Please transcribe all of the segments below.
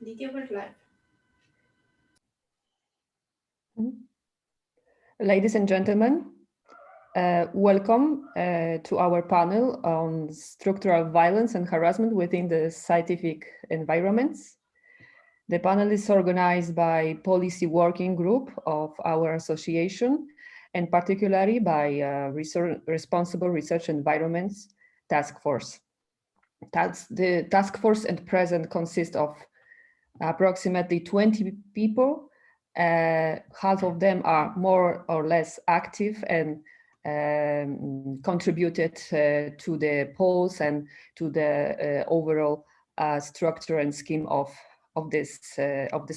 Lidia, we're live. Ladies and gentlemen, welcome to our panel on structural violence and harassment within the scientific environments. The panel is organized by Policy Working Group of our association, and particularly by Responsible Research Environments Task Force. The task force at present consists of approximately 20 people. Half of them are more or less active and contributed to the polls and to the overall structure and scheme of this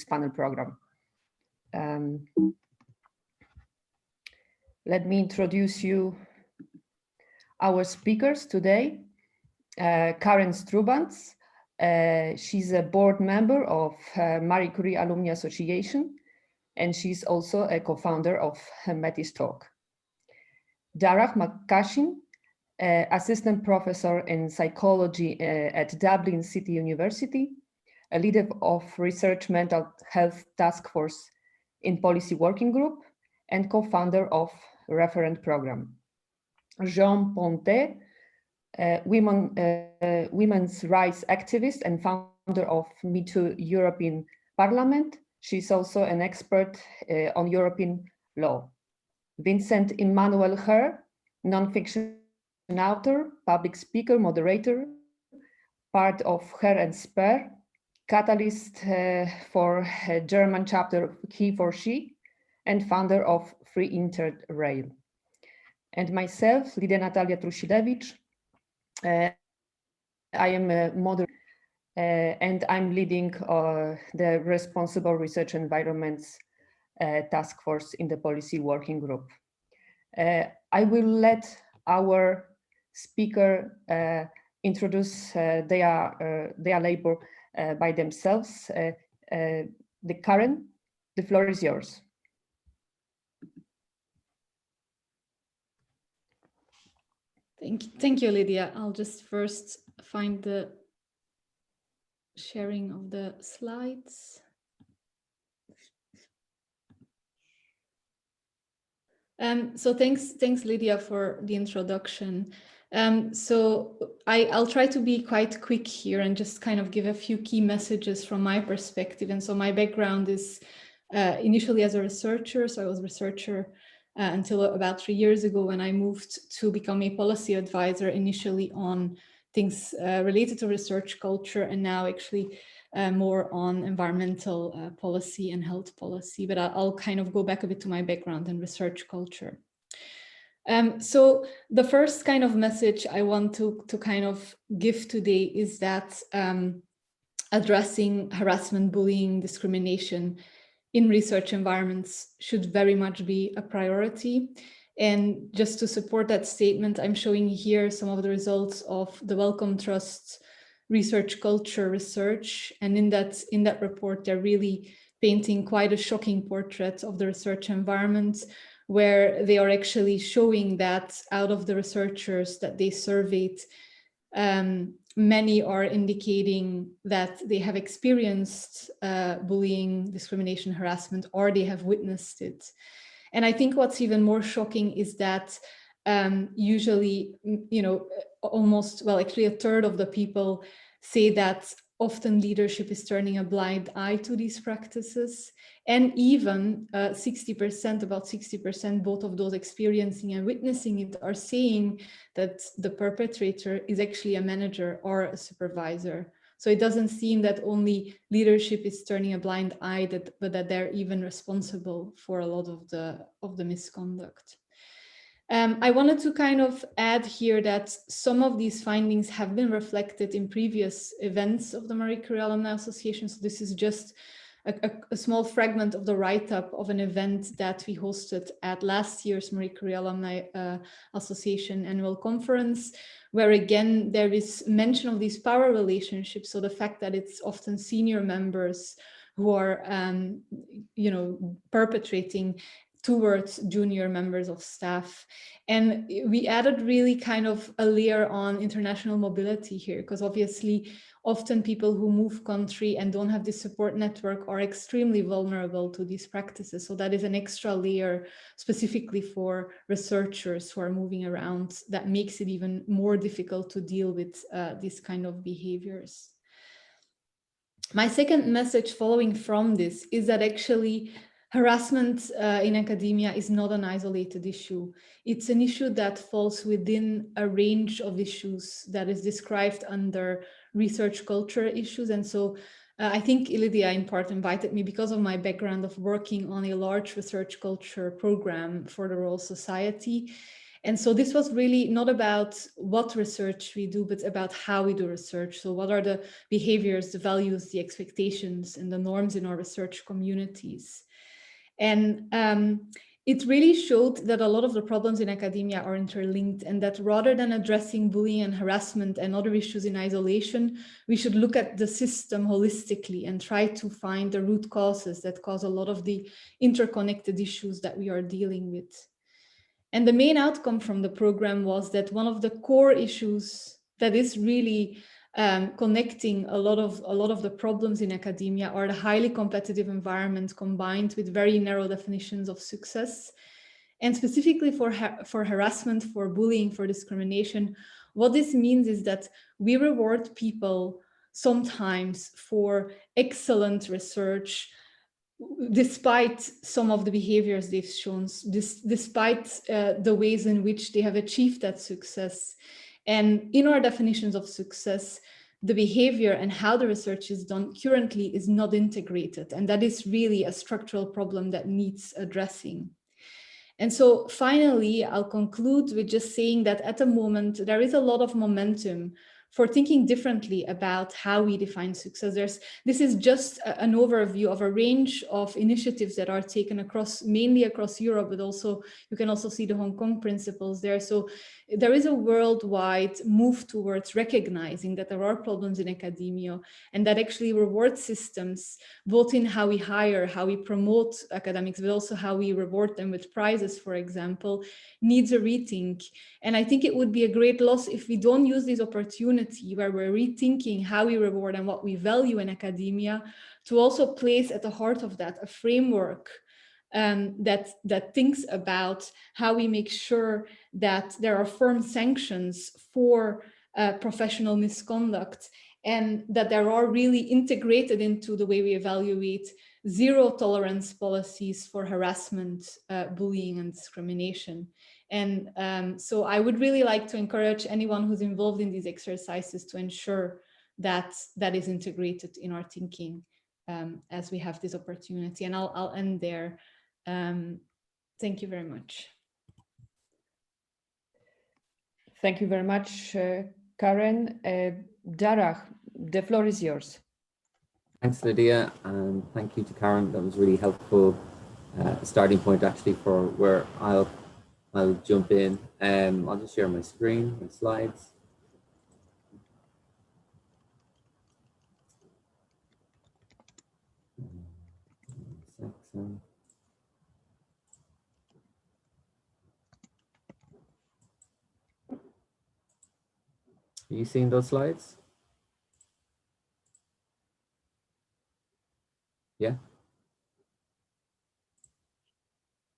panel program. Let me introduce you our speakers today. Karen Stroobants. She's a board member of Marie Curie Alumni Association, and she's also a co-founder of Metis Talk. Darragh McCashin, assistant professor in psychology at Dublin City University, a leader of research mental health task force in Policy Working Group, and co-founder of referent program. Jeanne Ponté, women's rights activist and founder of Me Too European Parliament. She's also an expert on European law. Vincent Immanuel Herr, non-fiction author, public speaker, moderator, part of Herr and Spare, catalyst for German chapter of He for She, and founder of Free Interrail. And myself, Natalia Trusilewicz. I am a moderator and I'm leading the Responsible Research Environments Task Force in the Policy Working Group. I will let our speaker introduce their labor by themselves. Karen, the floor is yours. Thank you, Lidia. I'll just first find the sharing of the slides. So thanks, Lidia, for the introduction. So I'll try to be quite quick here and just kind of give a few key messages from my perspective. And so my background is initially as a researcher. So I was a researcher until about 3 years ago when I moved to become a policy advisor, initially on things related to research culture, and now actually more on environmental policy and health policy. But I'll kind of go back a bit to my background in research culture. So the first kind of message I want to kind of give today is that addressing harassment, bullying, discrimination in research environments should very much be a priority. And just to support that statement, I'm showing here some of the results of the Wellcome Trust research culture research. And in that report, they're really painting quite a shocking portrait of the research environment, where they are actually showing that out of the researchers that they surveyed, many are indicating that they have experienced bullying, discrimination, harassment, or they have witnessed it. And I think what's even more shocking is that usually, almost, well, actually a third of the people say that often leadership is turning a blind eye to these practices. And even 60%, about 60%, both of those experiencing and witnessing it are saying that the perpetrator is actually a manager or a supervisor. So it doesn't seem that only leadership is turning a blind eye, but that they're even responsible for a lot of the misconduct. I wanted to kind of add here that some of these findings have been reflected in previous events of the Marie Curie Alumni Association. So this is just a small fragment of the write-up of an event that we hosted at last year's Marie Curie Alumni Association annual conference, where again, there is mention of these power relationships. So the fact that it's often senior members who are, perpetrating towards junior members of staff. And we added really kind of a layer on international mobility here, because obviously often people who move country and don't have this support network are extremely vulnerable to these practices. So that is an extra layer specifically for researchers who are moving around that makes it even more difficult to deal with these kind of behaviors. My second message following from this is that actually harassment in academia is not an isolated issue. It's an issue that falls within a range of issues that is described under research culture issues. And so I think Lidia in part invited me because of my background of working on a large research culture program for the Royal Society. And so this was really not about what research we do, but about how we do research. So what are the behaviors, the values, the expectations, and the norms in our research communities? And it really showed that a lot of the problems in academia are interlinked, and that rather than addressing bullying and harassment and other issues in isolation, we should look at the system holistically and try to find the root causes that cause a lot of the interconnected issues that we are dealing with. And the main outcome from the program was that one of the core issues that is really connecting a lot of the problems in academia are the highly competitive environment combined with very narrow definitions of success. And specifically for harassment, for bullying, for discrimination, what this means is that we reward people sometimes for excellent research, despite some of the behaviors they've shown, despite the ways in which they have achieved that success. And in our definitions of success, the behavior and how the research is done currently is not integrated. And that is really a structural problem that needs addressing. And so finally, I'll conclude with just saying that at the moment, there is a lot of momentum for thinking differently about how we define success. This is just an overview of a range of initiatives that are taken mainly across Europe, but also you can also see the Hong Kong principles there. So there is a worldwide move towards recognizing that there are problems in academia, and that actually reward systems, both in how we hire, how we promote academics, but also how we reward them with prizes, for example, needs a rethink. And I think it would be a great loss if we don't use this opportunity where we're rethinking how we reward and what we value in academia to also place at the heart of that a framework that thinks about how we make sure that there are firm sanctions for professional misconduct, and that there are really integrated into the way we evaluate zero tolerance policies for harassment, bullying, and discrimination. And so I would really like to encourage anyone who's involved in these exercises to ensure that that is integrated in our thinking as we have this opportunity. And I'll end there. Thank you very much. Thank you very much, Karen. Darragh, the floor is yours. Thanks, Lidia, and thank you to Karen. That was really helpful starting point actually for where I'll jump in. I'll just share my screen, my slides. Are you seeing those slides? Yeah?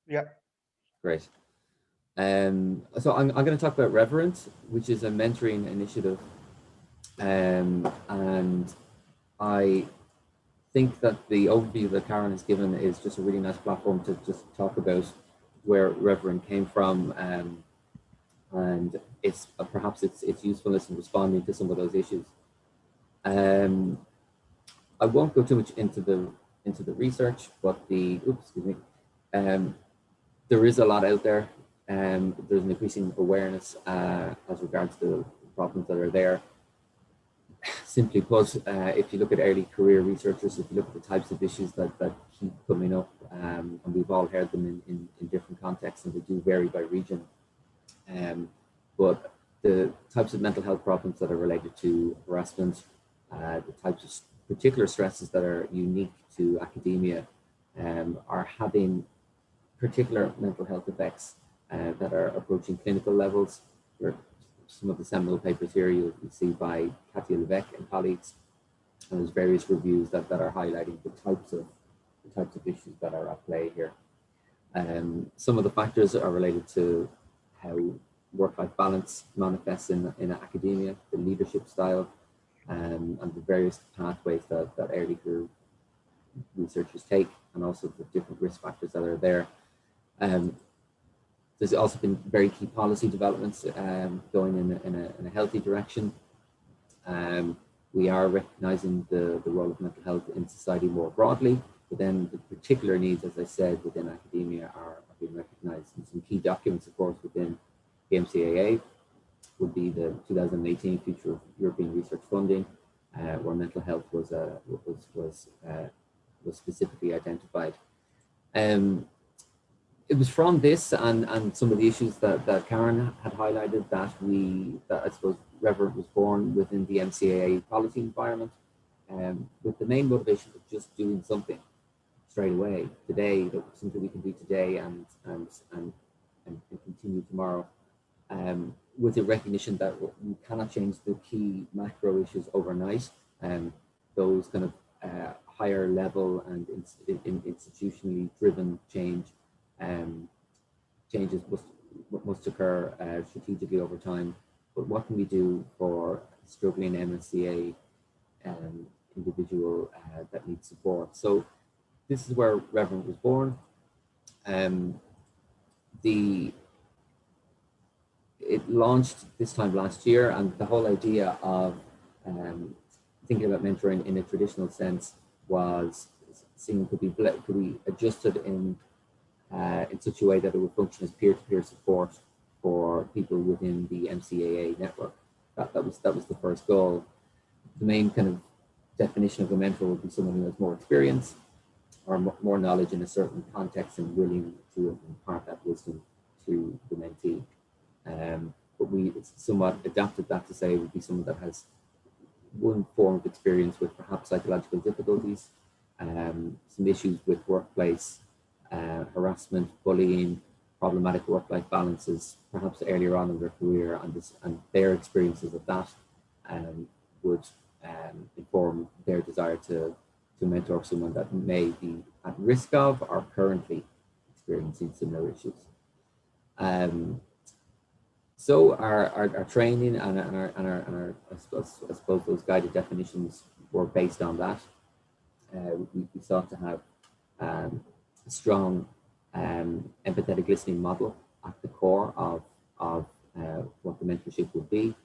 Yeah. Great. So I'm going to talk about Reverence, which is a mentoring initiative. And I think that the overview that Karen has given is just a really nice platform to just talk about where Reverend came from, and it's perhaps its usefulness in responding to some of those issues. I won't go too much into the research, but there is a lot out there. There's an increasing awareness as regards to the problems that are there. Simply put, if you look at early career researchers, if you look at the types of issues that keep coming up, and we've all heard them in different contexts, and they do vary by region. But the types of mental health problems that are related to harassment, the types of particular stresses that are unique to academia, are having particular mental health effects that are approaching clinical levels. Some of the seminal papers here you see by Trusilewicz and colleagues, and there's various reviews that are highlighting the types of issues that are at play here. Some of the factors are related to how work-life balance manifests in academia, the leadership style, and the various pathways that early career researchers take, and also the different risk factors that are there. There's also been very key policy developments going in a healthy direction. We are recognizing the role of mental health in society more broadly, but then the particular needs, as I said, within academia are being recognized. And some key documents, of course, within the MCAA would be the 2018 Future of European Research Funding, where mental health was specifically identified. It was from this and some of the issues that Karen had highlighted that I suppose Reverend was born within the MCAA policy environment, with the main motivation of just doing something straight away today, something we can do today and continue tomorrow, with the recognition that we cannot change the key macro issues overnight. Those kind of higher level and institutionally driven changes must occur strategically over time. But what can we do for struggling MSCA individual that needs support? So this is where Reverend was born. It launched this time last year, and the whole idea of thinking about mentoring in a traditional sense was seen could be adjusted in such a way that it would function as peer-to-peer support for people within the MCAA network. That was the first goal. The main kind of definition of a mentor would be someone who has more experience or more knowledge in a certain context and willing to impart that wisdom to the mentee. But we somewhat adapted that to say it would be someone that has one form of experience with perhaps psychological difficulties, some issues with workplace harassment, bullying, problematic work-life balances, perhaps earlier on in their career, and their experiences of that would inform their desire to mentor someone that may be at risk of or currently experiencing similar issues. So our training and our I suppose those guided definitions were based on that. We sought to have a strong empathetic listening model at the core of what the mentorship would be,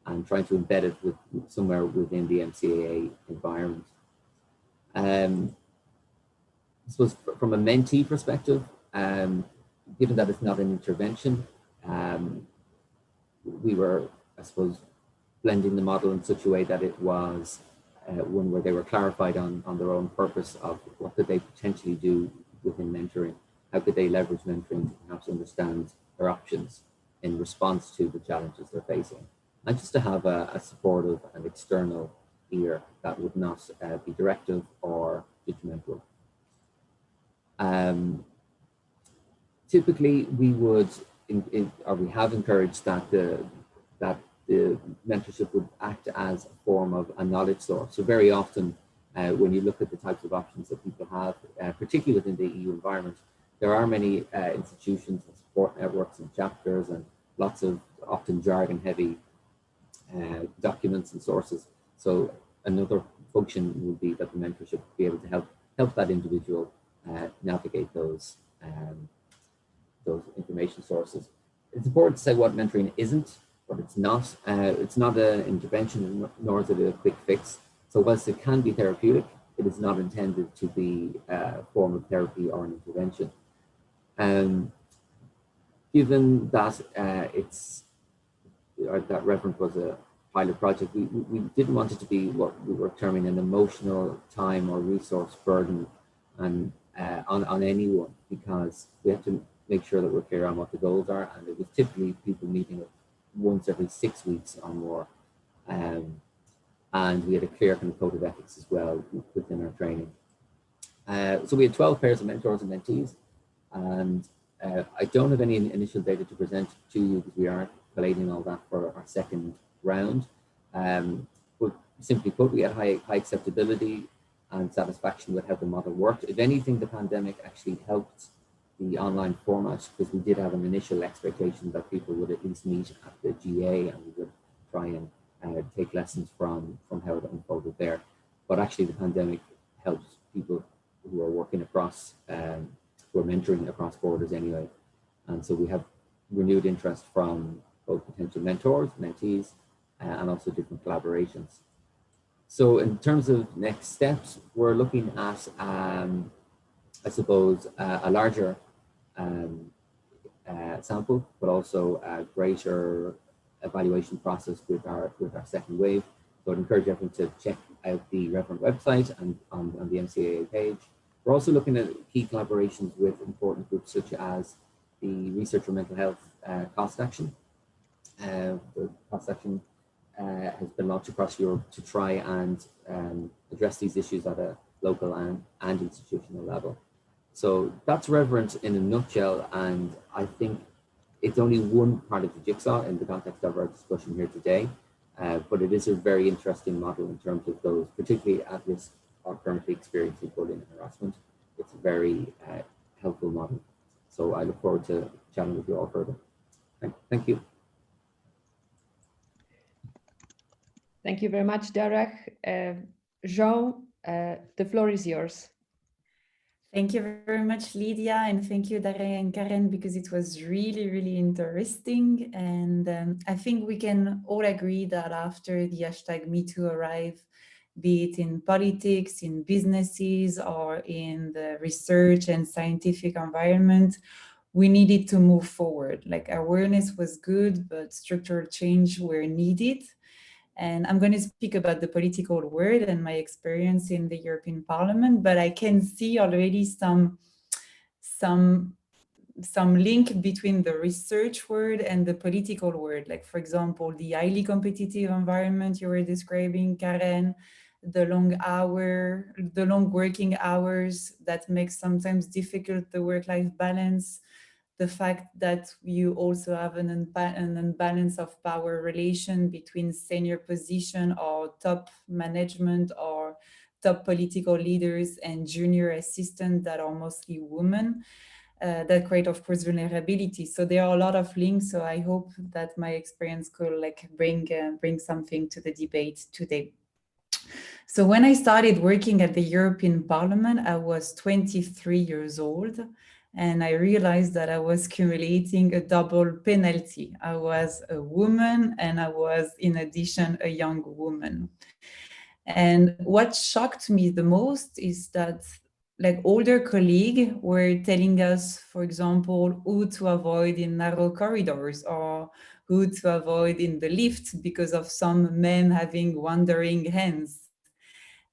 and trying to embed it somewhere within the MCAA environment. I suppose from a mentee perspective, given that it's not an intervention, we were, I suppose, blending the model in such a way that it was one where they were clarified on their own purpose of what could they potentially do within mentoring. How could they leverage mentoring to perhaps understand their options in response to the challenges they're facing, and just to have a supportive and external ear that would not be directive or judgmental. Typically, we would, or we have encouraged that the mentorship would act as a form of a knowledge source. So very often, when you look at the types of options that people have, particularly within the EU environment, there are many institutions and support networks and chapters and lots of often jargon-heavy documents and sources. So another function would be that the mentorship would be able to help that individual navigate those information sources. It's important to say what mentoring isn't, but it's not. It's not an intervention, nor is it a quick fix. So whilst it can be therapeutic, it is not intended to be a form of therapy or an intervention. Given that that Reverend was a pilot project, we didn't want it to be what we were terming an emotional time or resource burden on anyone, because we have to make sure that we're clear on what the goals are, and it was typically people meeting once every 6 weeks or more, and we had a clear kind of code of ethics as well within our training. So we had 12 pairs of mentors and mentees, And I don't have any initial data to present to you because we are collating all that for our second round. But simply put, we had high acceptability and satisfaction with how the model worked. If anything, the pandemic actually helped the online format, because we did have an initial expectation that people would at least meet at the GA and we would try and take lessons from how it unfolded there. But actually the pandemic helped people who are working across, who are mentoring across borders anyway. And so we have renewed interest from both potential mentors, mentees, and also different collaborations. So in terms of next steps, we're looking at, I suppose, a larger sample, but also a greater evaluation process with our second wave. So I'd encourage everyone to check out the Reverend website and on the MCAA page. We're also looking at key collaborations with important groups such as the Research for Mental Health Cost Action. The Cost Action has been launched across Europe to try and address these issues at a local and institutional level. So that's Reverend in a nutshell, and I think it's only one part of the jigsaw in the context of our discussion here today, but it is a very interesting model in terms of those particularly at risk or currently experiencing bullying and harassment. It's a very helpful model. So I look forward to chatting with you all further. Thank you. Thank you very much, Darragh. Jeanne, the floor is yours. Thank you very much, Lidia, and thank you, Darragh and Karen, because it was really, really interesting. And I think we can all agree that after the hashtag #MeToo arrived, be it in politics, in businesses, or in the research and scientific environment, we needed to move forward. Like, awareness was good, but structural change were needed. And I'm going to speak about the political world and my experience in the European Parliament, but I can see already some link between the research world and the political world. Like, for example, the highly competitive environment you were describing, Karen, the long working hours that make sometimes difficult the work-life balance, the fact that you also have an imbalance of power relation between senior position or top management or top political leaders and junior assistants that are mostly women, that create, of course, vulnerability. So there are a lot of links. So I hope that my experience could bring something to the debate today. So when I started working at the European Parliament, I was 23 years old. And I realized that I was accumulating a double penalty. I was a woman and I was, in addition, a young woman. And what shocked me the most is that, like, older colleagues were telling us, for example, who to avoid in narrow corridors or who to avoid in the lift because of some men having wandering hands.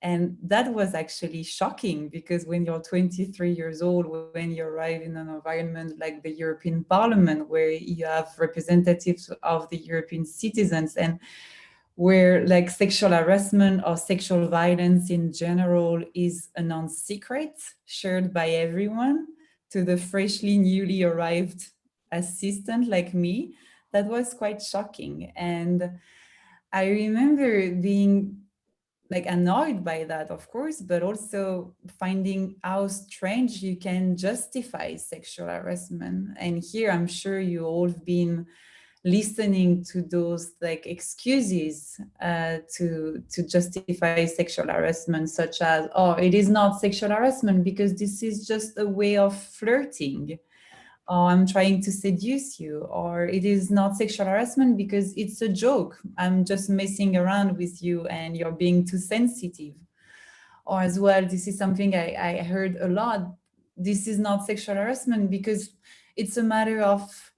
And that was actually shocking, because when you're 23 years old, when you arrive in an environment like the European Parliament, where you have representatives of the European citizens, and where, like, sexual harassment or sexual violence in general is a non-secret shared by everyone, to the freshly newly arrived assistant like me, that was quite shocking. And I remember being, like, annoyed by that, of course, but also finding how strange you can justify sexual harassment. And here, I'm sure you all have been listening to those, like, excuses to justify sexual harassment, such as, oh, it is not sexual harassment because this is just a way of flirting, or I'm trying to seduce you, or it is not sexual harassment because it's a joke. I'm just messing around with you and you're being too sensitive. Or as well, this is something I heard a lot. This is not sexual harassment because it's a matter of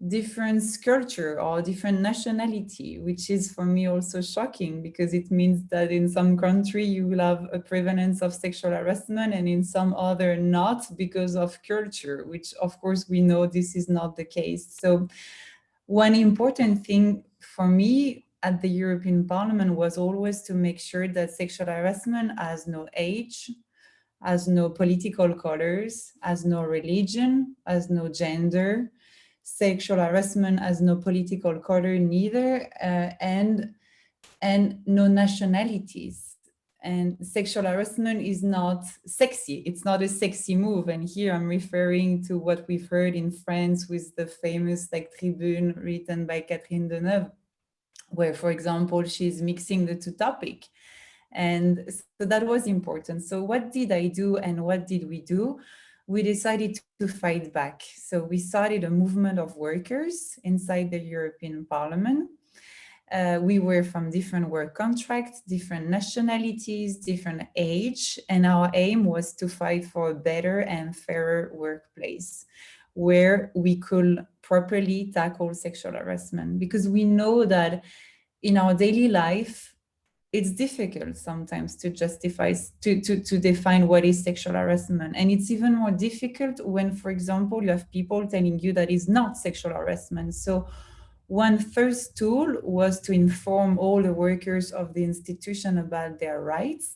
different culture or different nationality, which is for me also shocking, because it means that in some country you will have a prevalence of sexual harassment and in some other not, because of culture, which of course we know this is not the case. So one important thing for me at the European Parliament was always to make sure that sexual harassment has no age, has no political colors, has no religion, has no gender. Sexual harassment has no political color neither, and no nationalities. And sexual harassment is not sexy. It's not a sexy move. And here I'm referring to what we've heard in France with the famous tribune written by Catherine Deneuve, where, for example, she's mixing the two topics. And so that was important. So what did I do and what did we do? We decided to fight back. So we started a movement of workers inside the European Parliament. We were from different work contracts, different nationalities, different age, and our aim was to fight for a better and fairer workplace where we could properly tackle sexual harassment, because we know that in our daily life, it's difficult sometimes to justify, to define what is sexual harassment. And it's even more difficult when, for example, you have people telling you that it's not sexual harassment. So one first tool was to inform all the workers of the institution about their rights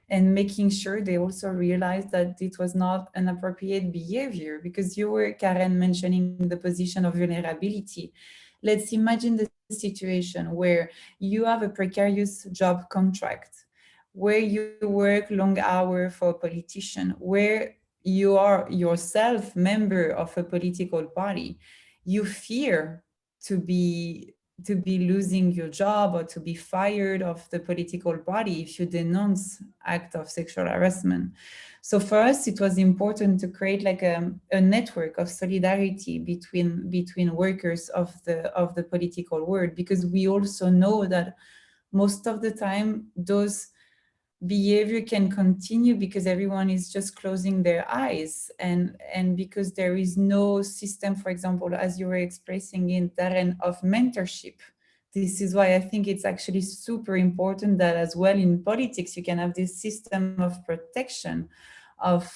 and making sure they also realized that it was not an appropriate behavior, because you were, Karen, mentioning the position of vulnerability. Let's imagine the situation where you have a precarious job contract, where you work long hours for a politician, where you are yourself member of a political party. You fear to be losing your job or to be fired of the political party if you denounce act of sexual harassment. So for us, it was important to create a network of solidarity between workers of the political world, because we also know that most of the time those behavior can continue because everyone is just closing their eyes, and because there is no system, for example, as you were expressing in Darragh, of mentorship. This is why I think it's actually super important that as well in politics you can have this system of protection of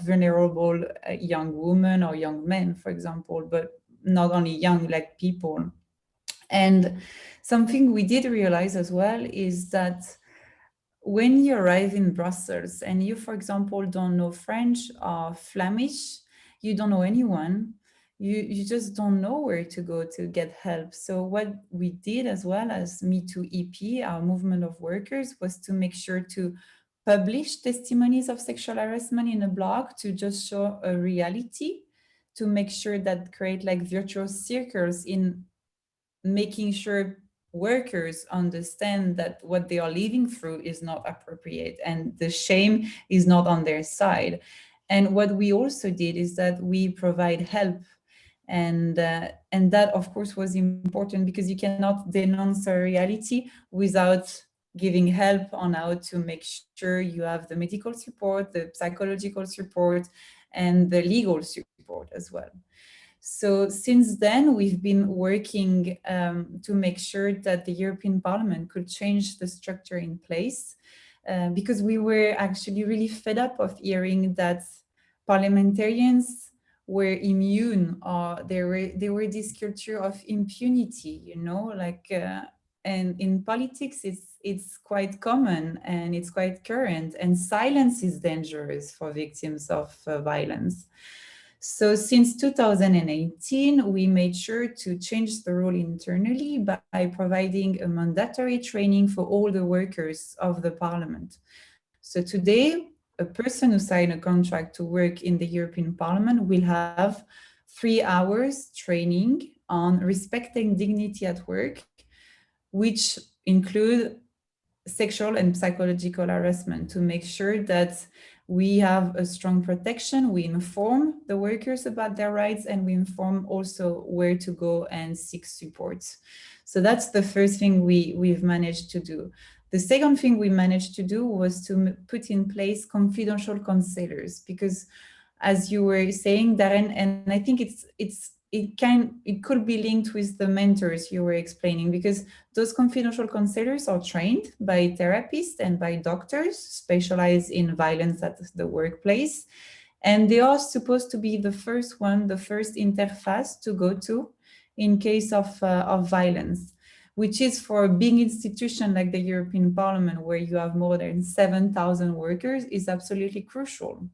vulnerable young women or young men, for example, but not only young, people. And something we did realize as well is that when you arrive in Brussels and you, for example, don't know French or Flemish, you don't know anyone, you just don't know where to go to get help. So what we did as well as Me Too EP, our movement of workers, was to make sure to publish testimonies of sexual harassment in a blog to just show a reality, to make sure that create virtual circles in making sure workers understand that what they are living through is not appropriate and the shame is not on their side. And what we also did is that we provide help, and that of course was important, because you cannot denounce a reality without giving help on how to make sure you have the medical support, the psychological support, and the legal support as well. So since then, we've been working to make sure that the European Parliament could change the structure in place, because we were actually really fed up of hearing that parliamentarians were immune, or there were this culture of impunity, and in politics it's quite common and it's quite current, and silence is dangerous for victims of violence. So since 2018, we made sure to change the rule internally by providing a mandatory training for all the workers of the Parliament. So today, a person who signed a contract to work in the European Parliament will have 3 hours training on respecting dignity at work, which include sexual and psychological harassment, to make sure that we have a strong protection, we inform the workers about their rights, and we inform also where to go and seek support. So that's the first thing we've managed to do. The second thing we managed to do was to put in place confidential counselors, because as you were saying, Darragh, and I think it could be linked with the mentors you were explaining, because those confidential counselors are trained by therapists and by doctors specialized in violence at the workplace. And they are supposed to be the first interface to go to in case of violence. which is for a big institution like the European Parliament, where you have more than 7,000 workers, is absolutely crucial.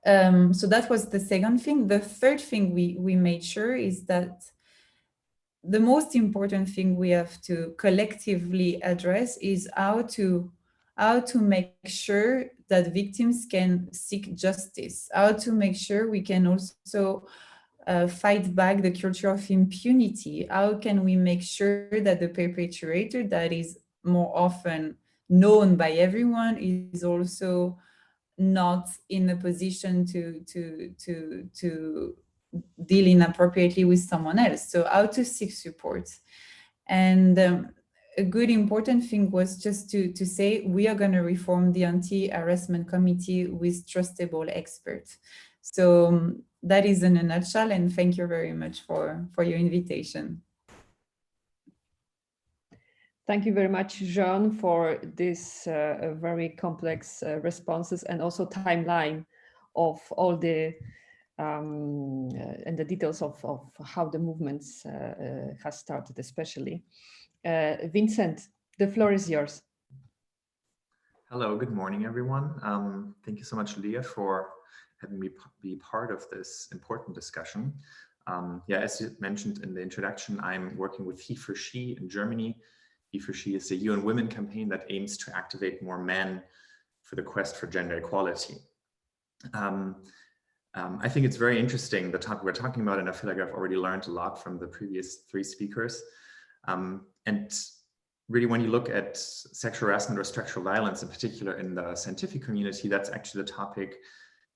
So that was the second thing. The third thing we made sure is that the most important thing we have to collectively address is how to make sure that victims can seek justice, how to make sure we can also fight back the culture of impunity. How can we make sure that the perpetrator, that is more often known by everyone, is also not in a position to deal inappropriately with someone else? So how to seek support. And a good important thing was just to say, we are going to reform the anti-harassment committee with trustable experts. So that is in a nutshell, and thank you very much for your invitation. Thank you very much, Jeanne, for this very complex responses, and also timeline of all the and the details of how the movements has started, especially. Vincent, the floor is yours. Hello, good morning, everyone. Thank you so much, Lidia, for having me be part of this important discussion. Yeah, as you mentioned in the introduction, I'm working with He for She in Germany. He for She is a UN Women campaign that aims to activate more men for the quest for gender equality. I think it's very interesting, the topic we're talking about, and I feel like I've already learned a lot from the previous three speakers. And really, when you look at sexual harassment or structural violence, in particular in the scientific community, that's actually the topic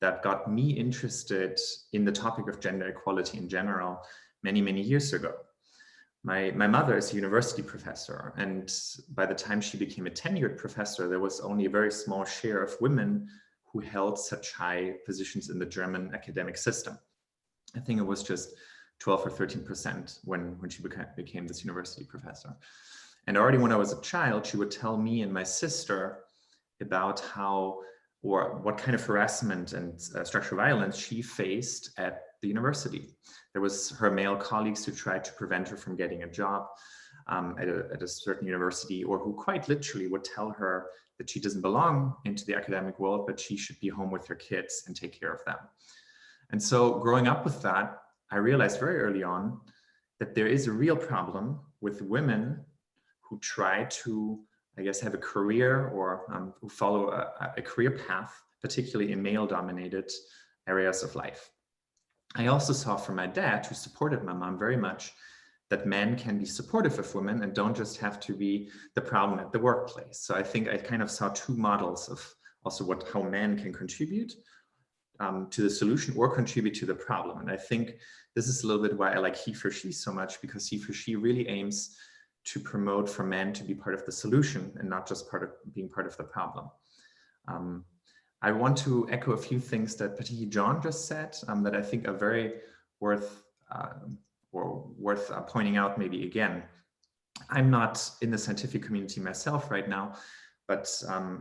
that got me interested in the topic of gender equality in general many, many years ago. My mother is a university professor, and by the time she became a tenured professor, there was only a very small share of women who held such high positions in the German academic system. I think it was just 12 or 13% when she became this university professor. And already when I was a child, she would tell me and my sister about how, or what kind of harassment and structural violence she faced at the university. There was her male colleagues who tried to prevent her from getting a job at a certain university, or who quite literally would tell her that she doesn't belong into the academic world, but she should be home with her kids and take care of them. And so growing up with that, I realized very early on that there is a real problem with women who try to, I guess, have a career, or who follow a career path, particularly in male-dominated areas of life. I also saw from my dad, who supported my mom very much, that men can be supportive of women and don't just have to be the problem at the workplace. So I think I kind of saw two models of also how men can contribute to the solution or contribute to the problem. And I think this is a little bit why I like He for She so much, because He for She really aims to promote for men to be part of the solution and not just being part of the problem. I want to echo a few things that particularly Jeanne just said that I think are very worth pointing out maybe again. I'm not in the scientific community myself right now, but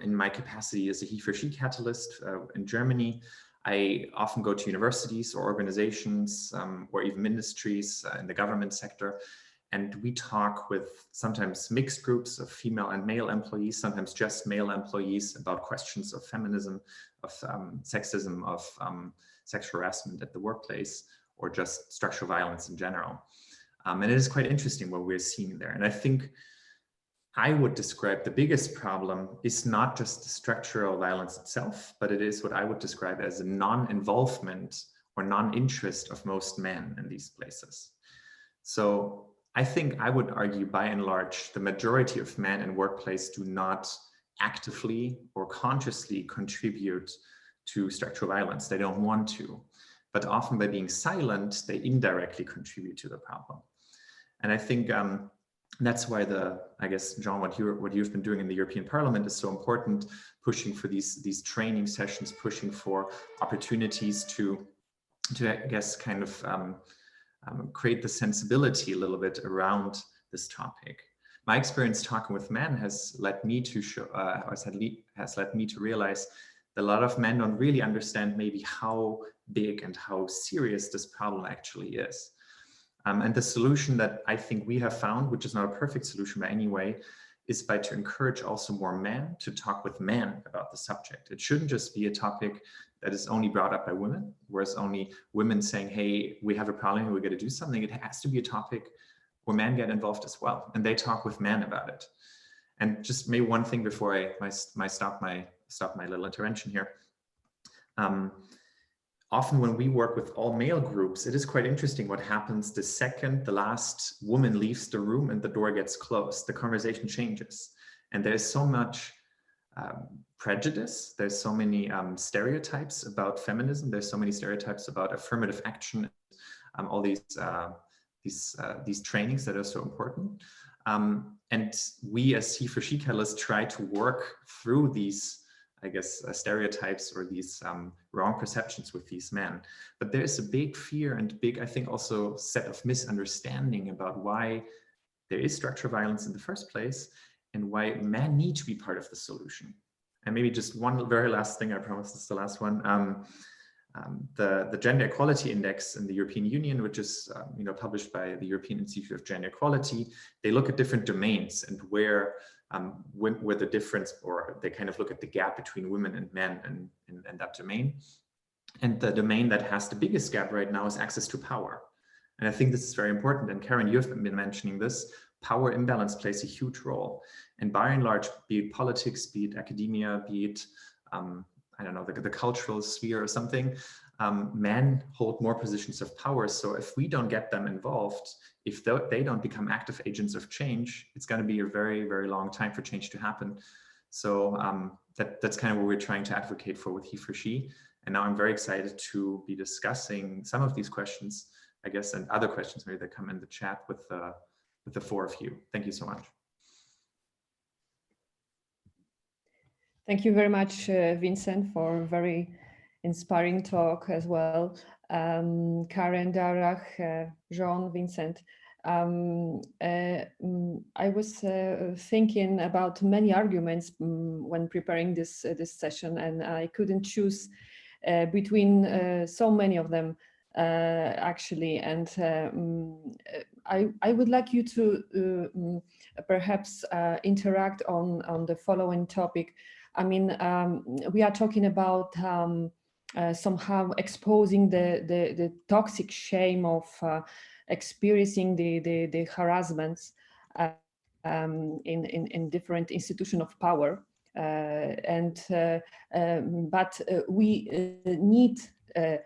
in my capacity as a He for She catalyst in Germany, I often go to universities or organizations or even ministries in the government sector, and we talk with sometimes mixed groups of female and male employees, sometimes just male employees, about questions of feminism, of sexism, of sexual harassment at the workplace, or just structural violence in general. And it is quite interesting what we're seeing there. And I think I would describe the biggest problem is not just the structural violence itself, but it is what I would describe as a non-involvement or non-interest of most men in these places. So I think I would argue, by and large, the majority of men in workplace do not actively or consciously contribute to structural violence. They don't want to, but often by being silent, they indirectly contribute to the problem. And I think that's why I guess, Jeanne, what you've been doing in the European Parliament is so important, pushing for these training sessions, pushing for opportunities to I guess, kind of create the sensibility a little bit around this topic. My experience talking with men has led me to realize that a lot of men don't really understand maybe how big and how serious this problem actually is. And the solution that I think we have found, which is not a perfect solution by any way, is by to encourage also more men to talk with men about the subject. It shouldn't just be a topic that is only brought up by women, whereas only women saying, hey, we have a problem, we got to do something. It has to be a topic where men get involved as well, and they talk with men about it. And just maybe one thing before I stop my little intervention here. Often when we work with all male groups, it is quite interesting what happens the second the last woman leaves the room and the door gets closed. The conversation changes. And there's so much prejudice. There's so many stereotypes about feminism. There's so many stereotypes about affirmative action, all these trainings that are so important. And we as he for she catalysts try to work through these, I guess, stereotypes or these wrong perceptions with these men. But there's a big fear and big, I think, also set of misunderstanding about why there is structural violence in the first place and why men need to be part of the solution. And maybe just one very last thing, I promise this is the last one. The Gender Equality Index in the European Union, which is published by the European Institute of Gender Equality, they look at different domains and where the difference, or they kind of look at the gap between women and men in that domain. And the domain that has the biggest gap right now is access to power. And I think this is very important. And Karen, you have been mentioning this. Power imbalance plays a huge role. And by and large, be it politics, be it academia, be it, I don't know, the cultural sphere or something, men hold more positions of power. So if we don't get them involved, if they don't become active agents of change, it's going to be a very, very long time for change to happen. So that's kind of what we're trying to advocate for with He for She. And now I'm very excited to be discussing some of these questions, I guess, and other questions maybe that come in the chat with the four of you. Thank you so much. Thank you very much, Vincent, for a very inspiring talk as well. Karen, Darragh, Jeanne, Vincent. I was thinking about many arguments when preparing this session, and I couldn't choose between so many of them actually. And I would like you to perhaps interact on the following topic. I mean, we are talking about somehow exposing the toxic shame of experiencing the harassments in different institutions of power, but we need the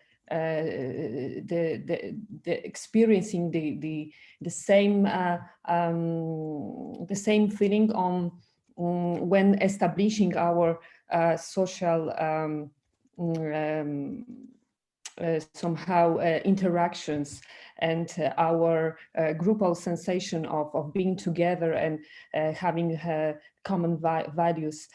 experiencing the same feeling on when establishing our social somehow interactions and our groupal sensation of being together and having common values.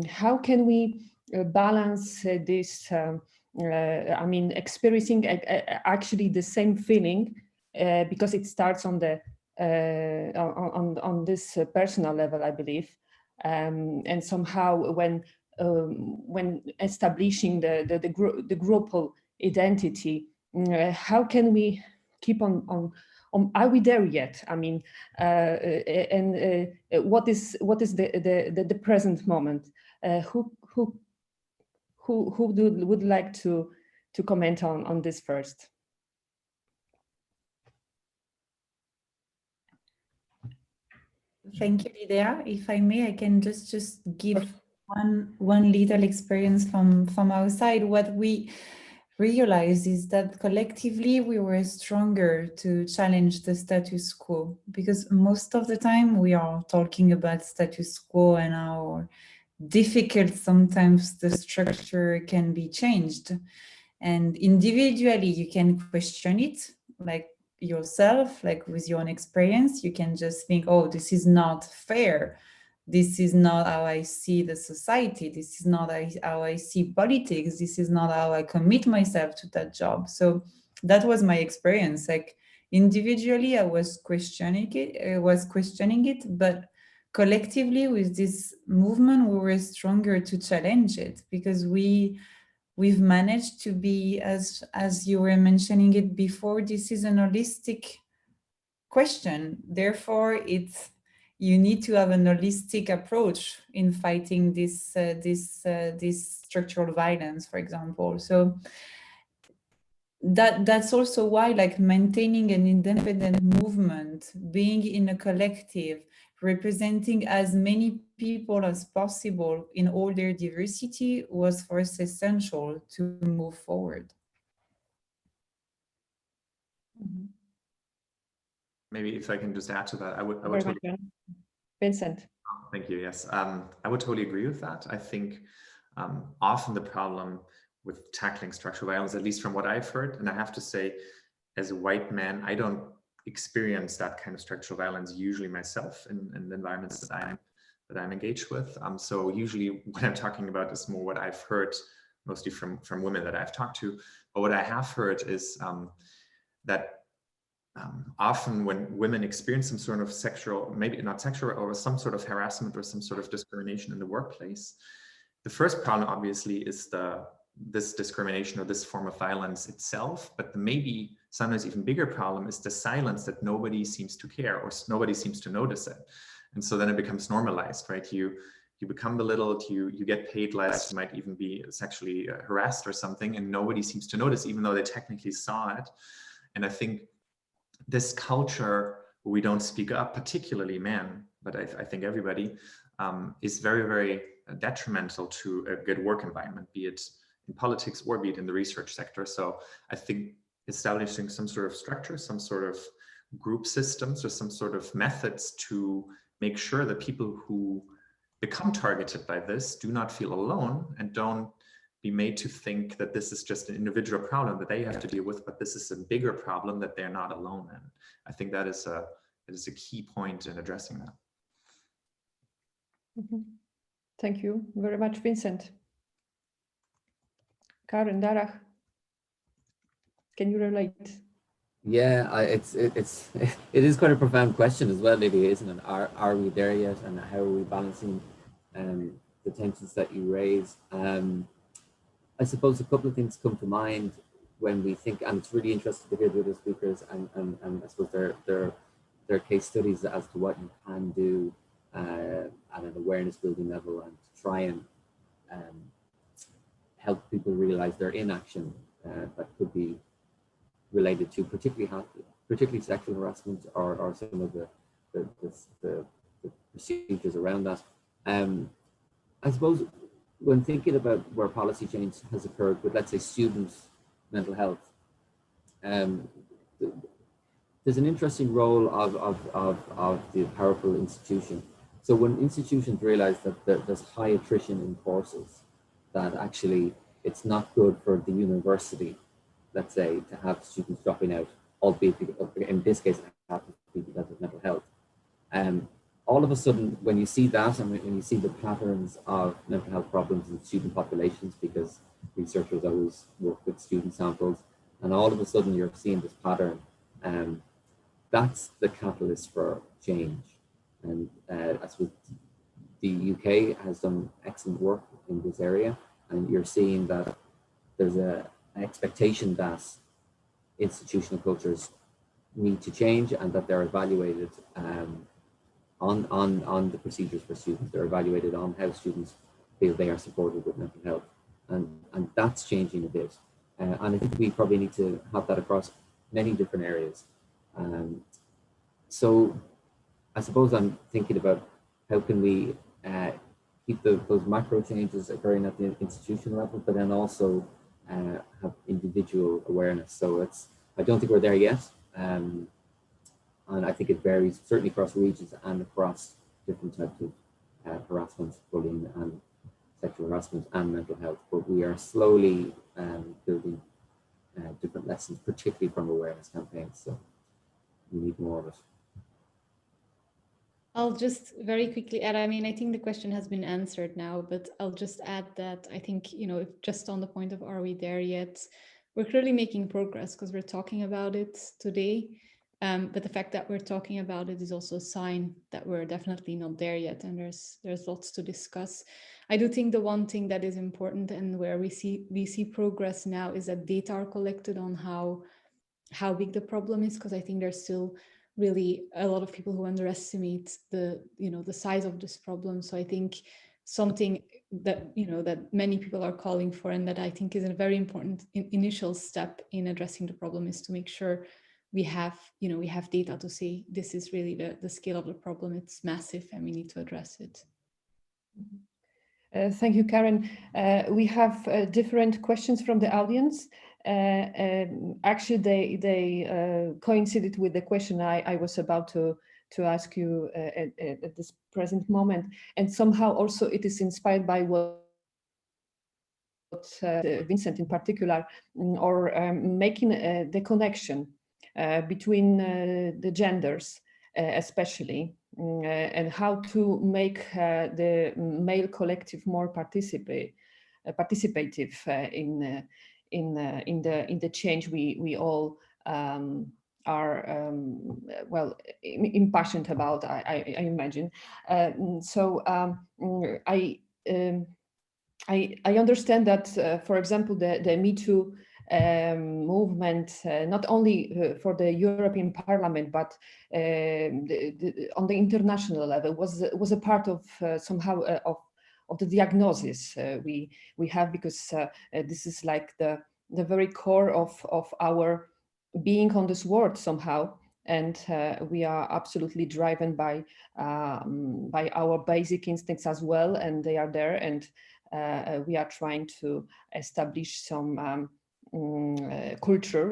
How can we balance this? I mean, experiencing actually the same feeling because it starts on the on this personal level, I believe, and somehow when establishing the groupal identity, how can we keep on? Are we there yet? I mean, and what is the present moment? Who would like to comment on this first? Thank you, Lidia. If I may, I can just give one little experience from our side. What we realized is that collectively we were stronger to challenge the status quo, because most of the time we are talking about status quo and how difficult sometimes the structure can be changed. And individually you can question it, like yourself, like with your own experience, you can just think, oh, this is not fair. This is not how I see the society. This is not how I see politics. This is not how I commit myself to that job. So that was my experience. Like individually, I was questioning it, but collectively with this movement, we were stronger to challenge it, because we we've managed to be, as you were mentioning it before, this is an holistic question. Therefore, you need to have an holistic approach in fighting this structural violence, for example. So that's also why, like, maintaining an independent movement, being in a collective, representing as many people as possible in all their diversity was for us essential to move forward. Maybe if I can just add to that, I would totally... Vincent. Thank you. Yes, I would totally agree with that. I think often the problem with tackling structural violence, at least from what I've heard, and I have to say, as a white man, I don't experience that kind of structural violence usually myself in the environments that I'm engaged with. So usually what I'm talking about is more what I've heard, mostly from women that I've talked to. But what I have heard is that often when women experience some sort of sexual, maybe not sexual, or some sort of harassment or some sort of discrimination in the workplace, the first problem obviously is this discrimination or this form of violence itself, but the maybe sometimes even bigger problem is the silence that nobody seems to care or nobody seems to notice it. And so then it becomes normalized, right? You become belittled, you get paid less, you might even be sexually harassed or something, and nobody seems to notice, even though they technically saw it. And I think this culture where we don't speak up, particularly men, but I think everybody, is very, very detrimental to a good work environment, be it in politics or be it in the research sector. So I think establishing some sort of structure, some sort of group systems or some sort of methods to make sure that people who become targeted by this do not feel alone and don't be made to think that this is just an individual problem that they have to deal with, but this is a bigger problem that they're not alone in. I think that is a key point in addressing that. Mm-hmm. Thank you very much, Vincent. Karen, Darragh, can you relate? Yeah, it is quite a profound question as well, Lidia, isn't it? Are we there yet, and how are we balancing the tensions that you raise? I suppose a couple of things come to mind when we think, and it's really interesting to hear the other speakers and I suppose their case studies as to what you can do at an awareness building level and to try and help people realize their inaction that could be related to particularly sexual harassment or some of the procedures around that. I suppose when thinking about where policy change has occurred with, let's say, students' mental health, there's an interesting role of the powerful institution. So when institutions realize that there's high attrition in courses, that actually it's not good for the university, let's say, to have students dropping out, albeit in this case, it happens to be because of mental health. All of a sudden, when you see that, and when you see the patterns of mental health problems in student populations, because researchers always work with student samples, and all of a sudden you're seeing this pattern, that's the catalyst for change. And I suppose the UK has done excellent work in this area, and you're seeing that there's an expectation that institutional cultures need to change and that they're evaluated on the procedures for students. They're evaluated on how students feel they are supported with mental health, and that's changing a bit. And I think we probably need to have that across many different areas. So I suppose I'm thinking about how can we keep those macro changes occurring at the institutional level, but then also have individual awareness. So I don't think we're there yet. And I think it varies certainly across regions and across different types of harassment, bullying, and sexual harassment and mental health. But we are slowly building different lessons, particularly from awareness campaigns. So we need more of it. I'll just very quickly add, I mean, I think the question has been answered now, but I'll just add that I think, if just on the point of are we there yet, we're clearly making progress because we're talking about it today. But the fact that we're talking about it is also a sign that we're definitely not there yet, and there's lots to discuss. I do think the one thing that is important and where we see progress now is that data are collected on how big the problem is, because I think there's still really a lot of people who underestimate the size of this problem. So I think something that that many people are calling for, and that I think is a very important initial step in addressing the problem, is to make sure we have data to say this is really the scale of the problem. It's massive and we need to address it. Thank you, Karen. We have different questions from the audience. Actually, they coincided with the question I was about to ask you at this present moment. And somehow also it is inspired by what Vincent in particular, or making the connection between the genders, especially, and how to make the male collective more participative in the change we all are well impassioned about. I imagine. I understand that, for example, the Me Too movement, not only for the European Parliament, but on the international level, was a part of somehow of the diagnosis we have, because this is like the very core of our being on this world somehow, and we are absolutely driven by our basic instincts as well, and they are there, and we are trying to establish some culture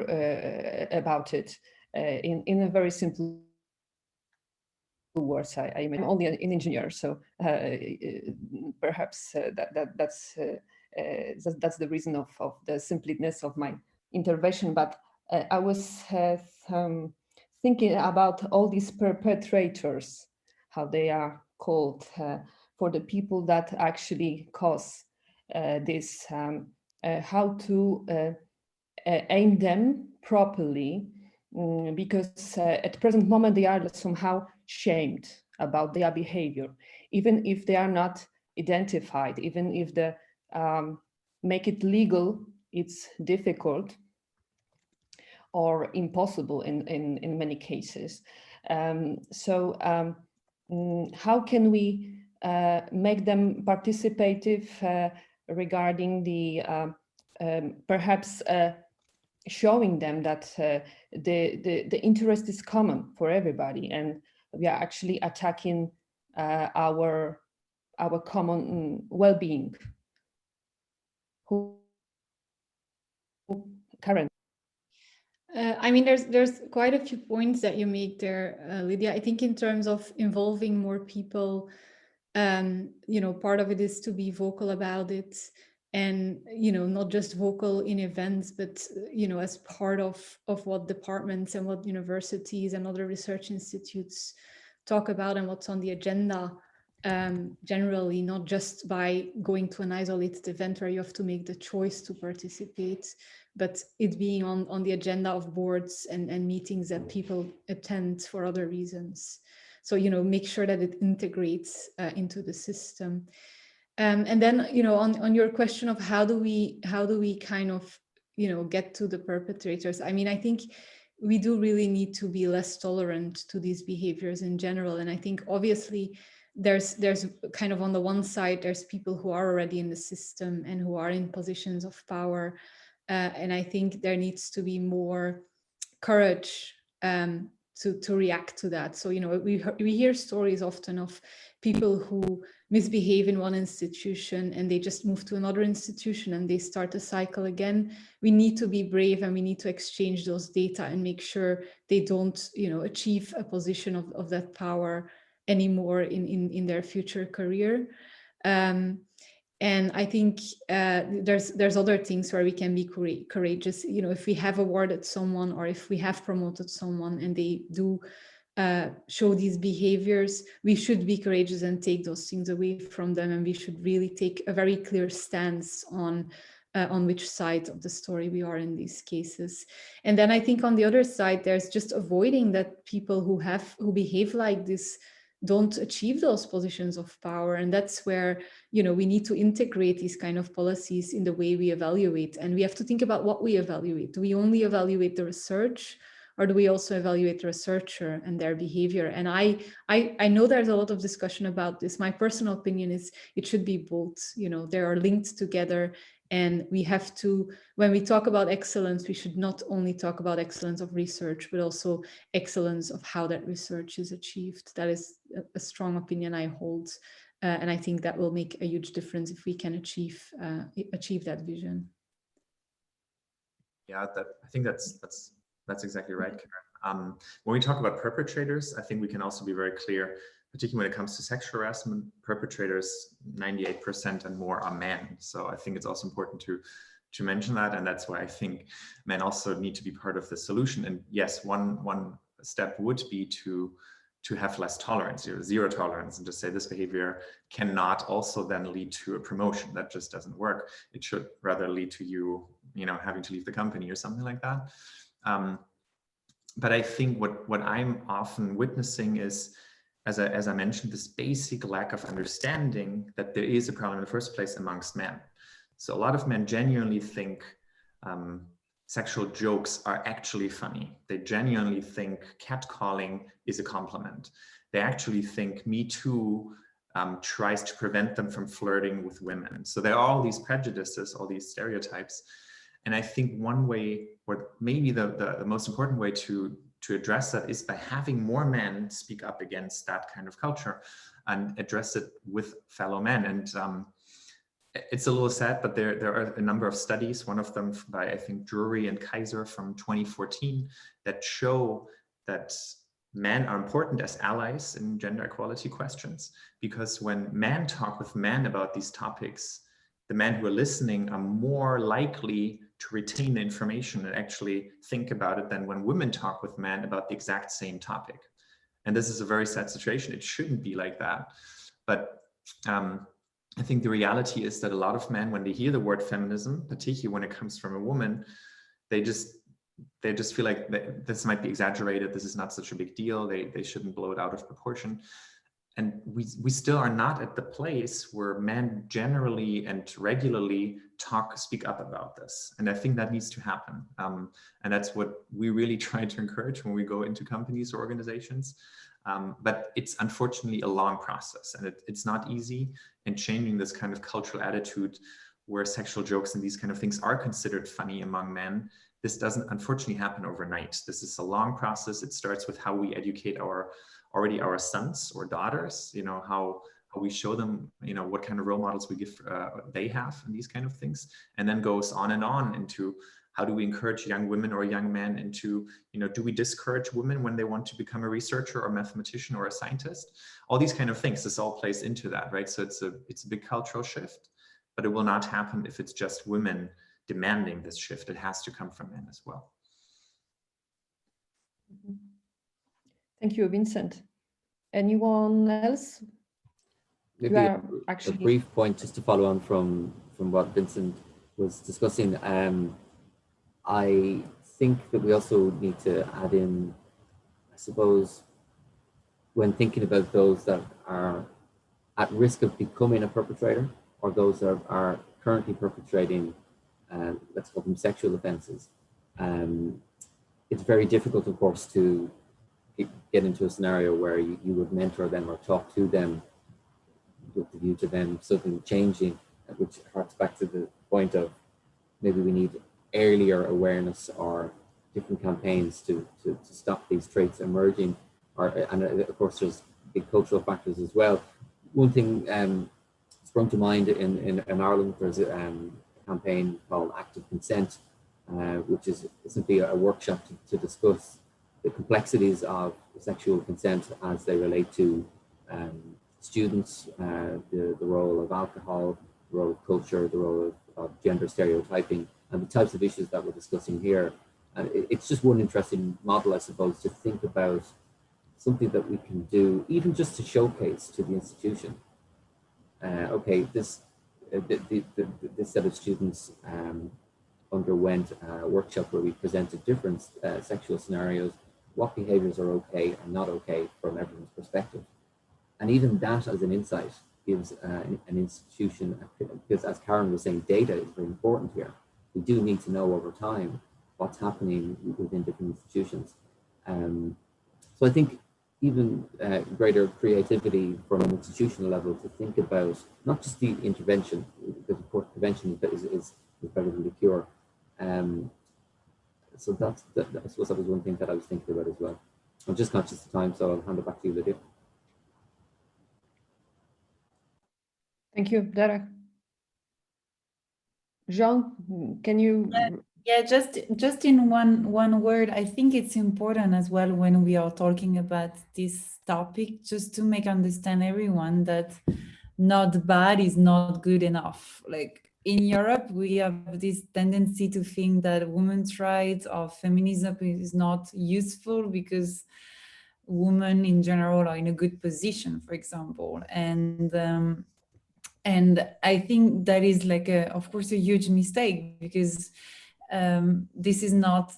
about it in a very simple words. I'm only an engineer, so perhaps that's the reason of the simpleness of my intervention. But I was thinking about all these perpetrators, how they are called, for the people that actually cause this, how to aim them properly, because at the present moment they are somehow shamed about their behavior, even if they are not identified, even if the make it legal, it's difficult or impossible in many cases. How can we make them participative regarding the perhaps showing them that the interest is common for everybody, and we are actually attacking our common well-being. Karen. I mean, there's quite a few points that you make there, Lidia. I think in terms of involving more people, part of it is to be vocal about it, and not just vocal in events, but as part of what departments and what universities and other research institutes talk about and what's on the agenda. Generally, not just by going to an isolated event where you have to make the choice to participate, but it being on the agenda of boards and meetings that people attend for other reasons. So, make sure that it integrates into the system. And then, on your question of how do we kind of, get to the perpetrators? I mean, I think we do really need to be less tolerant to these behaviors in general. And I think obviously there's kind of on the one side, there's people who are already in the system and who are in positions of power. And I think there needs to be more courage to react to that. So, we hear stories often of people who misbehave in one institution and they just move to another institution and they start a cycle again. We need to be brave, and we need to exchange those data and make sure they don't, achieve a position of that power anymore in their future career. And I think there's other things where we can be courageous. If we have awarded someone or if we have promoted someone and they do show these behaviors, we should be courageous and take those things away from them. And we should really take a very clear stance on on which side of the story we are in these cases. And then I think on the other side, there's just avoiding that people who behave like this don't achieve those positions of power. And that's where, you know, we need to integrate these kind of policies in the way we evaluate. And we have to think about what we evaluate. Do we only evaluate the research, or do we also evaluate the researcher and their behavior? And I know there's a lot of discussion about this. My personal opinion is it should be both. You know, they are linked together. And we have to, when we talk about excellence, we should not only talk about excellence of research, but also excellence of how that research is achieved. That is a strong opinion I hold. And I think that will make a huge difference if we can achieve that vision. Yeah, I think that's exactly right, Karen. When we talk about perpetrators, I think we can also be very clear, particularly when it comes to sexual harassment, perpetrators, 98% and more are men. So I think it's also important to mention that. And that's why I think men also need to be part of the solution. And yes, one step would be to have less tolerance, zero tolerance, and just say this behavior cannot also then lead to a promotion. That just doesn't work. It should rather lead to you having to leave the company or something like that. But I think what I'm often witnessing is, as I mentioned, this basic lack of understanding that there is a problem in the first place amongst men. So a lot of men genuinely think sexual jokes are actually funny. They genuinely think catcalling is a compliment. They actually think Me Too tries to prevent them from flirting with women. So there are all these prejudices, all these stereotypes. And I think one way, or maybe the most important way to address that is by having more men speak up against that kind of culture and address it with fellow men. And it's a little sad, but there are a number of studies, one of them by, I think, Curie and Kaiser from 2014, that show that men are important as allies in gender equality questions, because when men talk with men about these topics, the men who are listening are more likely to retain the information and actually think about it than when women talk with men about the exact same topic. And this is a very sad situation. It shouldn't be like that. But I think the reality is that a lot of men, when they hear the word feminism, particularly when it comes from a woman, they just feel like this might be exaggerated. This is not such a big deal. They shouldn't blow it out of proportion. And we still are not at the place where men generally and regularly speak up about this. And I think that needs to happen. And that's what we really try to encourage when we go into companies or organizations. But it's unfortunately a long process, and it's not easy. And changing this kind of cultural attitude where sexual jokes and these kind of things are considered funny among men, this doesn't unfortunately happen overnight. This is a long process. It starts with how we educate our sons or daughters, how we show them, what kind of role models we give they have and these kind of things, and then goes on and on into how do we encourage young women or young men into, do we discourage women when they want to become a researcher or mathematician or a scientist? All these kind of things, this all plays into that, right? So it's a big cultural shift, but it will not happen if it's just women demanding this shift. It has to come from men as well. Thank you, Vincent. Anyone else? Maybe a brief point just to follow on from what Vincent was discussing. I think that we also need to add in, I suppose, when thinking about those that are at risk of becoming a perpetrator, or those that are currently perpetrating, let's call them sexual offenses. It's very difficult, of course, to get into a scenario where you would mentor them or talk to them with the view to them something changing, which harks back to the point of maybe we need earlier awareness or different campaigns to stop these traits emerging. And of course, there's big cultural factors as well. One thing sprung to mind in Ireland, there's a campaign called Active Consent, which is simply a workshop to discuss the complexities of sexual consent as they relate to students, the role of alcohol, the role of culture, the role of gender stereotyping, and the types of issues that we're discussing here. And it's just one interesting model, I suppose, to think about something that we can do, even just to showcase to the institution. Okay, this this set of students underwent a workshop where we presented different sexual scenarios, what behaviors are okay and not okay from everyone's perspective. And even that as an insight gives an institution, because as Karen was saying, data is very important here. We do need to know over time what's happening within different institutions. So I think even greater creativity from an institutional level to think about not just the intervention, because of course prevention is better than the cure. So I suppose that was one thing that I was thinking about as well. I'm just conscious of time, so I'll hand it back to you, Lidia. Thank you, Darragh. Jeanne, can you? Yeah, just in one word, I think it's important as well when we are talking about this topic, just to make understand everyone that not bad is not good enough. Like in Europe, we have this tendency to think that women's rights or feminism is not useful because women in general are in a good position, for example. And I think that is like of course, a huge mistake, because this is not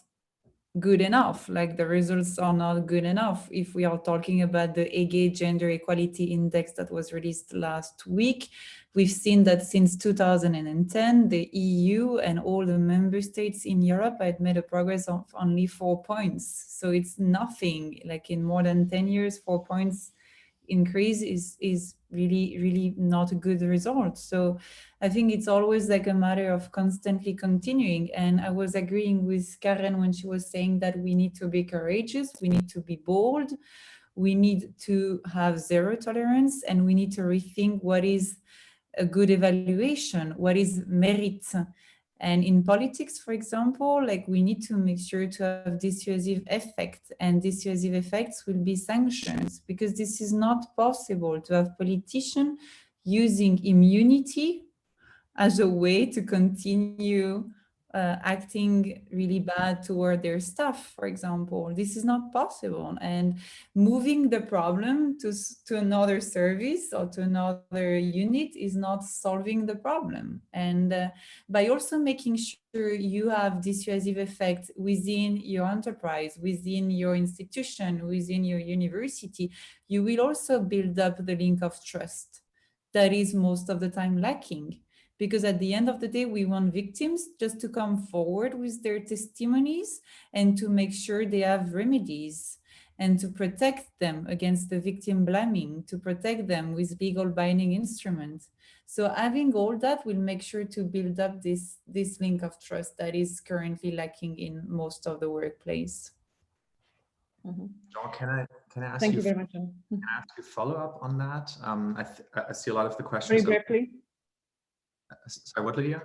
good enough. Like the results are not good enough. If we are talking about the EGE Gender Equality Index that was released last week, we've seen that since 2010, the EU and all the member states in Europe had made a progress of only 4 points. So it's nothing. Like in more than 10 years, 4 points increase is really not a good result. So I think it's always like a matter of constantly continuing. And I was agreeing with Karen when she was saying that we need to be courageous, we need to be bold, we need to have zero tolerance, and we need to rethink what is a good evaluation, what is merit. And in politics, for example, like we need to make sure to have dissuasive effect, and dissuasive effects will be sanctions, because this is not possible to have politicians using immunity as a way to continue acting really bad toward their staff, for example. This is not possible. And moving the problem to another service or to another unit is not solving the problem. And by also making sure you have dissuasive effect within your enterprise, within your institution, within your university, you will also build up the link of trust that is most of the time lacking. Because at the end of the day, we want victims just to come forward with their testimonies and to make sure they have remedies, and to protect them against the victim blaming, to protect them with legal binding instruments. So having all that will make sure to build up this link of trust that is currently lacking in most of the workplace. Mm-hmm. Jeanne, can I ask Thank you you very much, Jeanne. Can I ask you follow up on that? I see a lot of the questions. Very briefly. Sorry, what, Lidia?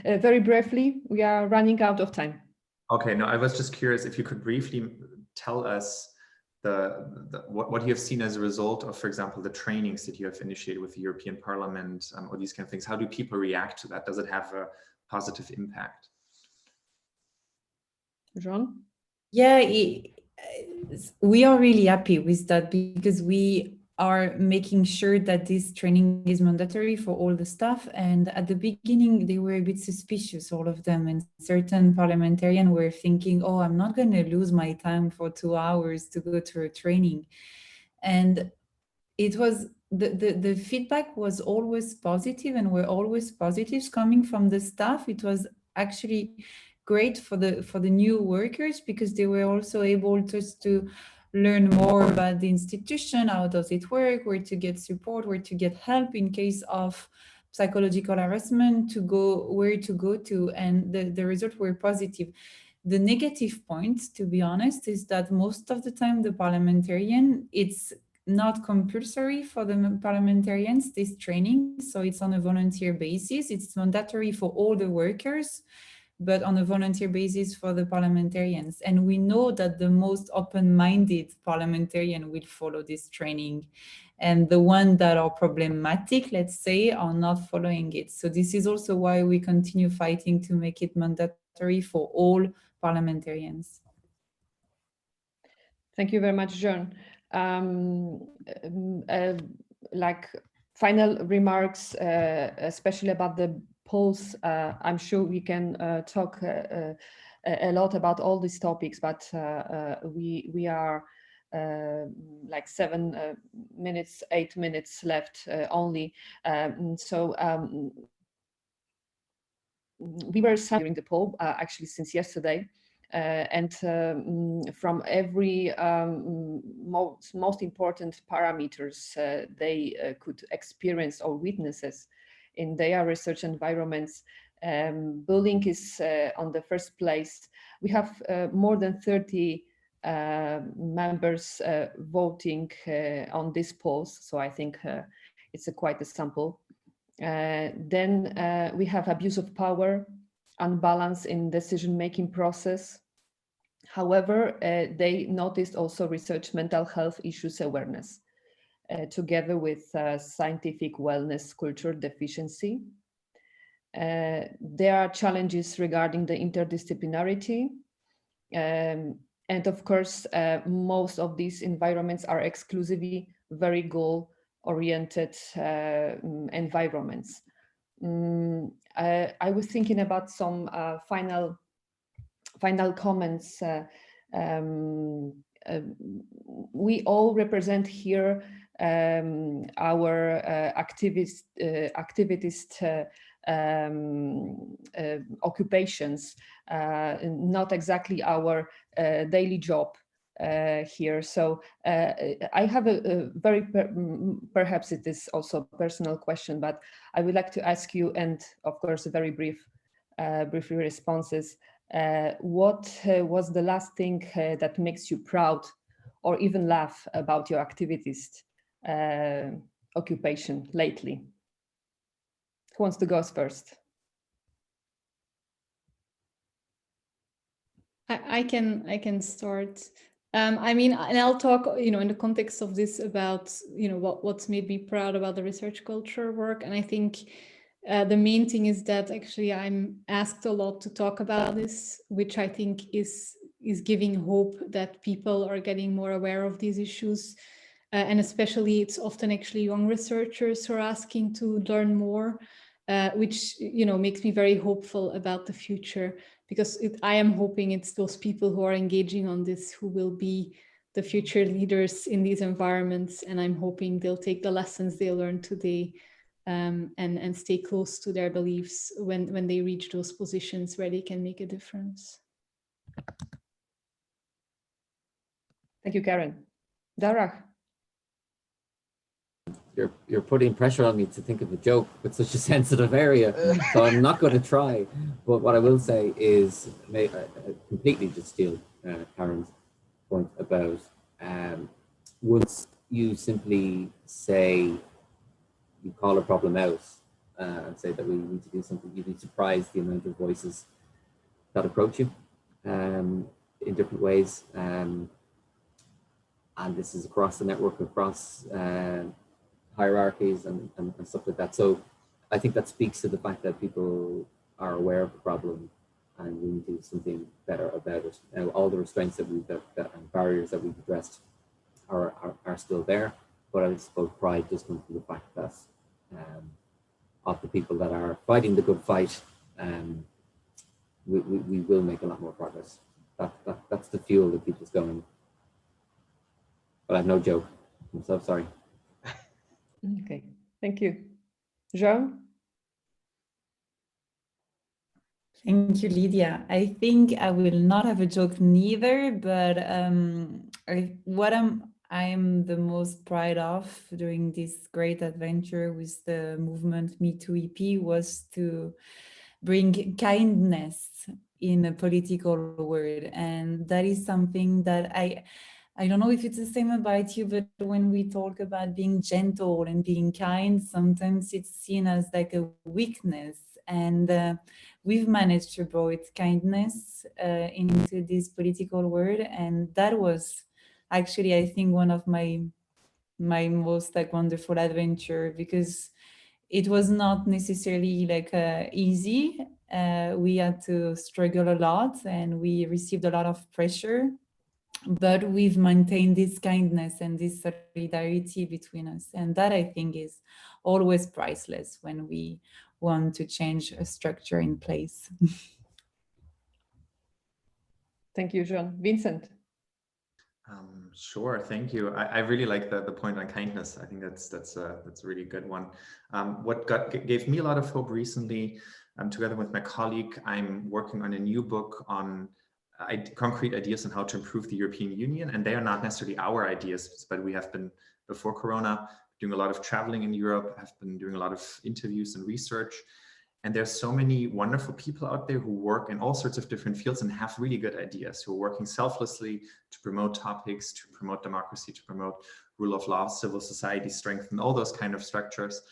Very briefly, we are running out of time. Okay, no, I was just curious if you could briefly tell us what you have seen as a result of, for example, the trainings that you have initiated with the European Parliament, or these kind of things. How do people react to that? Does it have a positive impact? Jeanne? Yeah, we are really happy with that, because we are making sure that this training is mandatory for all the staff. And at the beginning, they were a bit suspicious, all of them. And certain parliamentarians were thinking, oh, I'm not going to lose my time for 2 hours to go to a training. And it was, the feedback was always positive, and were always positives coming from the staff. It was actually great for the new workers, because they were also able just to learn more about the institution, how does it work, where to get support, where to get help in case of psychological harassment, where to go to, and the results were positive. The negative point, to be honest, is that most of the time the parliamentarian, it's not compulsory for the parliamentarians, this training, so it's on a volunteer basis. It's mandatory for all the workers, but on a volunteer basis for the parliamentarians. And we know that the most open-minded parliamentarian will follow this training. And the ones that are problematic, let's say, are not following it. So this is also why we continue fighting to make it mandatory for all parliamentarians. Thank you very much, Jeanne. Like final remarks, especially about the polls. I'm sure we can talk a lot about all these topics, but we are like 7 minutes, 8 minutes left only. So we were during the poll actually since yesterday. And from every most important parameters they could experience or witnesses in their research environments, bullying is on the first place. We have more than 30 members voting on these polls, so I think it's quite a sample. Then we have abuse of power, unbalance in decision-making process. However, they noticed also research mental health issues awareness, together with scientific wellness culture deficiency. There are challenges regarding the interdisciplinarity. And of course, most of these environments are exclusively very goal-oriented environments. I was thinking about some final comments. We all represent here our activist occupations, not exactly our daily job here. So I have a very, perhaps it is also a personal question, but I would like to ask you, and of course, a very briefly responses. What was the last thing that makes you proud or even laugh about your activist occupation lately? Who wants to go first? I can start. I mean, and I'll talk, in the context of this about, what's made me proud about the research culture work. And I think the main thing is that actually I'm asked a lot to talk about this, which I think is giving hope that people are getting more aware of these issues. And especially it's often actually young researchers who are asking to learn more, which, makes me very hopeful about the future, because I am hoping it's those people who are engaging on this who will be the future leaders in these environments. And I'm hoping they'll take the lessons they learned today and stay close to their beliefs when they reach those positions where they can make a difference. Thank you, Karen. Darragh. You're putting pressure on me to think of a joke with such a sensitive area, so I'm not going to try. But what I will say is, completely just steal Karen's point about once you simply say, you call a problem out and say that we need to do something, you'd be surprised the amount of voices that approach you in different ways. And this is across the network, across hierarchies and stuff like that. So I think that speaks to the fact that people are aware of the problem and we need to do something better about it. Now, all the restraints that and barriers that we've addressed are still there, but I suppose pride does come from the fact that of the people that are fighting the good fight, we will make a lot more progress. That's the fuel that keeps us going. But I have no joke. I'm so sorry. Okay, thank you. Jeanne? Thank you, Lydia. I think I will not have a joke neither, but what I'm the most proud of during this great adventure with the movement Me Too EP was to bring kindness in a political word. And that is something that I don't know if it's the same about you, but when we talk about being gentle and being kind, sometimes it's seen as like a weakness. And we've managed to bring kindness into this political world. And that was actually, I think, one of my most like wonderful adventure, because it was not necessarily like easy. We had to struggle a lot and we received a lot of pressure. but we've maintained this kindness and this solidarity between us. And that, I think, is always priceless when we want to change a structure in place. Thank you, Jeanne. Vincent. Sure, thank you. I really like the point on kindness. I think that's a really good one. What gave me a lot of hope recently, together with my colleague, I'm working on a new book on concrete ideas on how to improve the European Union. And they are not necessarily our ideas, but we have been, before Corona, doing a lot of traveling in Europe, have been doing a lot of interviews and research. And there's so many wonderful people out there who work in all sorts of different fields and have really good ideas, who are working selflessly to promote topics, to promote democracy, to promote rule of law, civil society strength, and all those kind of structures.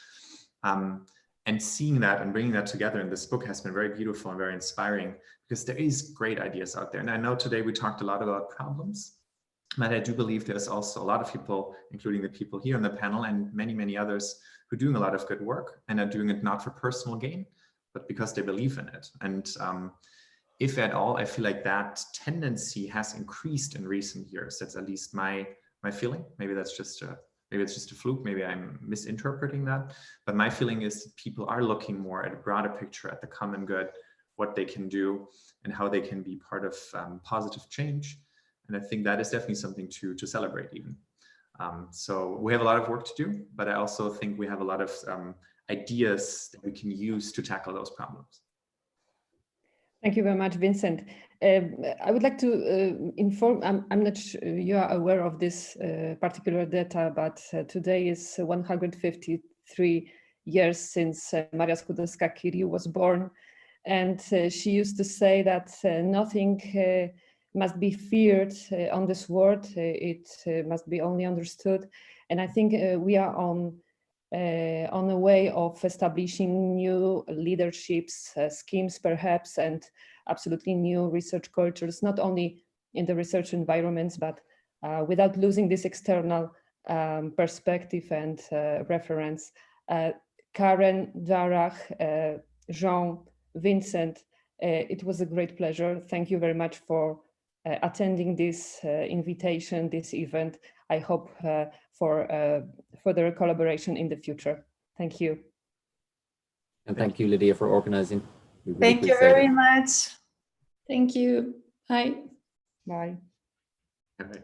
And seeing that and bringing that together in this book has been very beautiful and very inspiring, because there is great ideas out there. And I know today we talked a lot about problems, but I do believe there's also a lot of people, including the people here on the panel and many, many others, who are doing a lot of good work and are doing it not for personal gain, but because they believe in it. And if at all, I feel like that tendency has increased in recent years. That's at least my feeling. Maybe that's just maybe it's just a fluke. Maybe I'm misinterpreting that. But my feeling is that people are looking more at a broader picture, at the common good, what they can do, and how they can be part of positive change. And I think that is definitely something to celebrate even. So we have a lot of work to do, but I also think we have a lot of ideas that we can use to tackle those problems. Thank you very much, Vincent. I would like to inform, I'm not sure you are aware of this particular data, but today is 153 years since Maria Skłodowska-Curie was born. And she used to say that nothing must be feared on this world, it must be only understood. And I think we are on a way of establishing new leaderships, schemes perhaps, and absolutely new research cultures, not only in the research environments, but without losing this external perspective and reference. Karen, Darragh, Jeanne, Vincent, it was a great pleasure. Thank you very much for attending this invitation, this event. I hope for further collaboration in the future. Thank you. And thank you, Lidia, for organizing. Really Thank you very much. Thank you. Bye. Bye. Okay.